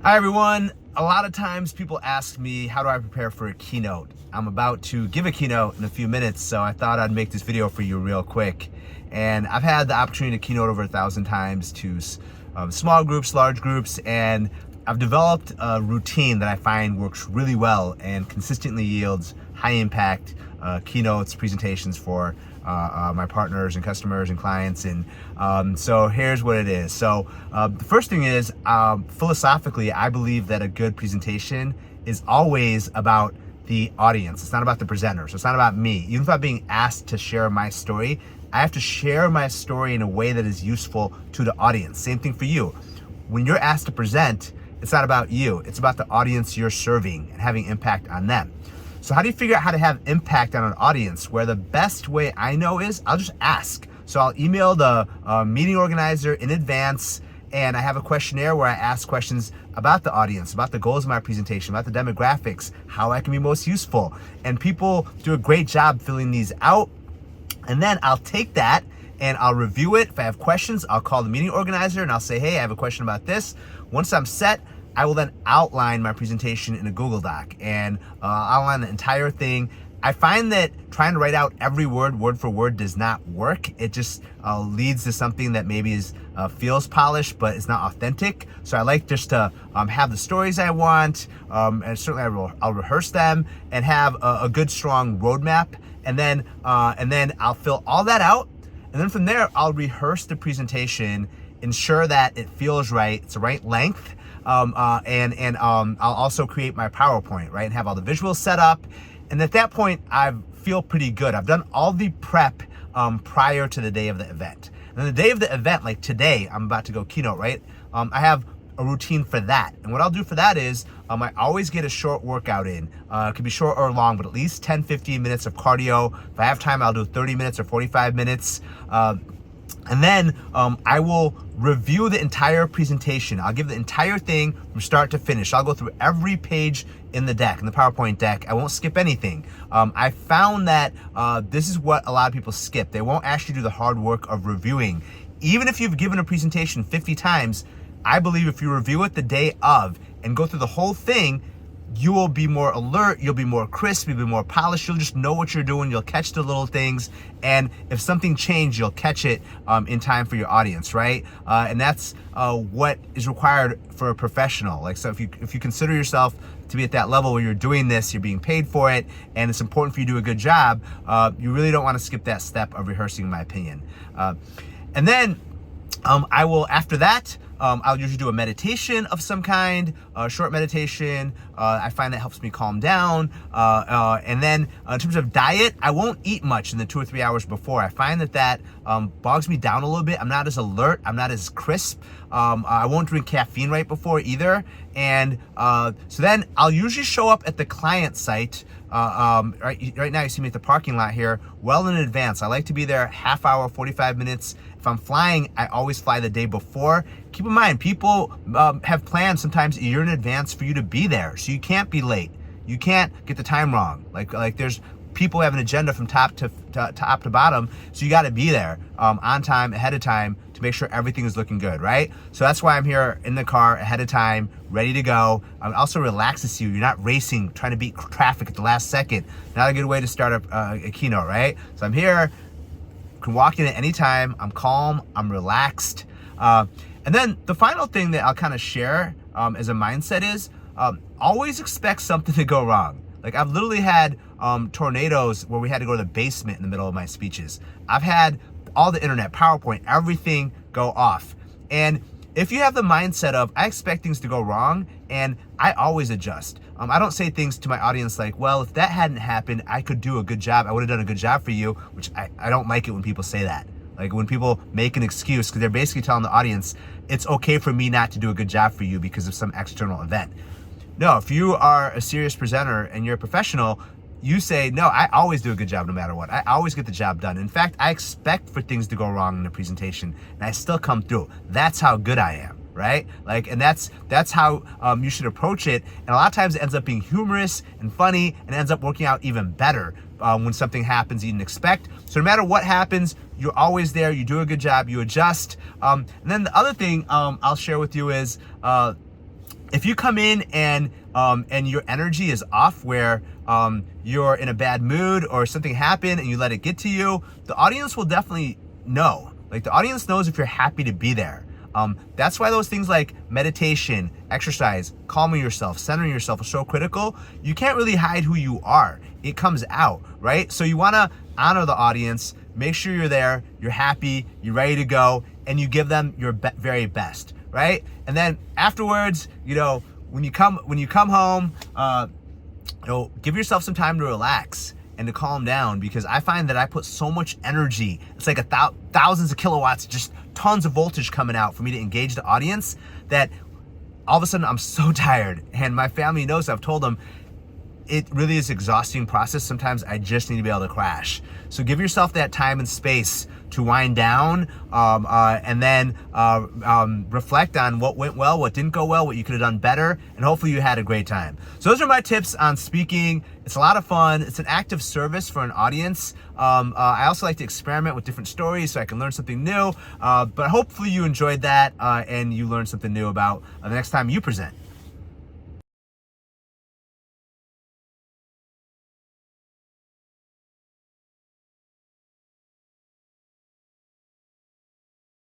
Hi everyone. A lot of times people ask me, how do I prepare for a keynote? I'm about to give a keynote in a few minutes, so I thought I'd make this video for you real quick. And I've had the opportunity to keynote over 1,000 times to small groups, large groups, and I've developed a routine that I find works really well and consistently yields high impact keynotes, presentations for my partners and customers and clients. And so here's what it is. So the first thing is, philosophically, I believe that a good presentation is always about the audience. It's not about the presenter. So it's not about me. Even if I'm being asked to share my story, I have to share my story in a way that is useful to the audience. Same thing for you. When you're asked to present, it's not about you. It's about the audience you're serving and having impact on them. So how do you figure out how to have impact on an audience? Where the best way I know is I'll just ask. So I'll email the meeting organizer in advance, and I have a questionnaire where I ask questions about the audience, about the goals of my presentation, about the demographics, how I can be most useful. And people do a great job filling these out. And then I'll take that and I'll review it. If I have questions, I'll call the meeting organizer and I'll say, hey, I have a question about this. Once I'm set, I will then outline my presentation in a Google Doc and outline the entire thing. I find that trying to write out every word for word, does not work. It just leads to something that maybe feels polished, but it's not authentic. So I like just to have the stories I want, and certainly I'll rehearse them and have a good, strong roadmap. And then I'll fill all that out. And then from there, I'll rehearse the presentation, ensure that it feels right, it's the right length. I'll also create my PowerPoint, right? And have all the visuals set up. And at that point, I feel pretty good. I've done all the prep prior to the day of the event. And the day of the event, like today, I'm about to go keynote, right? I have a routine for that. And what I'll do for that is I always get a short workout in. It could be short or long, but at least 10, 15 minutes of cardio. If I have time, I'll do 30 minutes or 45 minutes. And then I will review the entire presentation. I'll give the entire thing from start to finish. I'll go through every page in the deck, in the PowerPoint deck. I won't skip anything. I found that this is what a lot of people skip. They won't actually do the hard work of reviewing. Even if you've given a presentation 50 times, I believe if you review it the day of and go through the whole thing, you will be more alert, you'll be more crisp, you'll be more polished, you'll just know what you're doing, you'll catch the little things, and if something changed, you'll catch it in time for your audience, right? And that's what is required for a professional. Like, so if you consider yourself to be at that level where you're doing this, you're being paid for it, and it's important for you to do a good job, you really don't want to skip that step of rehearsing, in my opinion. And then I will, after that, I'll usually do a meditation of some kind, a short meditation. I find that helps me calm down. And then in terms of diet, I won't eat much in the 2 or 3 hours before. I find that bogs me down a little bit. I'm not as alert. I'm not as crisp. I won't drink caffeine right before either. And so then I'll usually show up at the client site. Right now you see me at the parking lot here well in advance. I like to be there half hour, 45 minutes. If I'm flying, I always fly the day before. Keep in mind, people have plans sometimes a year in advance for you to be there, so you can't be late. You can't get the time wrong. Like there's people who have an agenda from top to bottom, so you got to be there on time, ahead of time, to make sure everything is looking good, right? So that's why I'm here in the car ahead of time, ready to go. It also relaxes you. You're not racing, trying to beat traffic at the last second. Not a good way to start a keynote, right? So I'm here, can walk in at any time. I'm calm, I'm relaxed. And then the final thing that I'll kind of share as a mindset is always expect something to go wrong. Like, I've literally had tornadoes where we had to go to the basement in the middle of my speeches. I've had all the internet, PowerPoint, everything go off. And if you have the mindset of, I expect things to go wrong, and I always adjust. I don't say things to my audience like, well, if that hadn't happened, I could do a good job. I would have done a good job for you, which I don't like it when people say that. Like, when people make an excuse, because they're basically telling the audience, it's okay for me not to do a good job for you because of some external event. No, if you are a serious presenter and you're a professional, you say, no, I always do a good job no matter what. I always get the job done. In fact, I expect for things to go wrong in a presentation, and I still come through. That's how good I am, right? Like, and that's how you should approach it. And a lot of times it ends up being humorous and funny, and ends up working out even better when something happens you didn't expect. So no matter what happens, you're always there. You do a good job. You adjust. And then the other thing I'll share with you is if you come in and your energy is off, where you're in a bad mood or something happened and you let it get to you, the audience will definitely know. Like, the audience knows if you're happy to be there. That's why those things like meditation, exercise, calming yourself, centering yourself are so critical. You can't really hide who you are. It comes out, right? So you want to honor the audience, make sure you're there, you're happy, you're ready to go, and you give them your very best, right? And then afterwards, when you come home, give yourself some time to relax and to calm down, because I find that I put so much energy. It's like thousands of kilowatts, just tons of voltage coming out for me to engage the audience, that all of a sudden I'm so tired. And my family knows, I've told them, it really is an exhausting process. Sometimes I just need to be able to crash. So give yourself that time and space to wind down, and then reflect on what went well, what didn't go well, what you could have done better, and hopefully you had a great time. So those are my tips on speaking. It's a lot of fun. It's an act of service for an audience. I also like to experiment with different stories so I can learn something new, but hopefully you enjoyed that and you learned something new about the next time you present.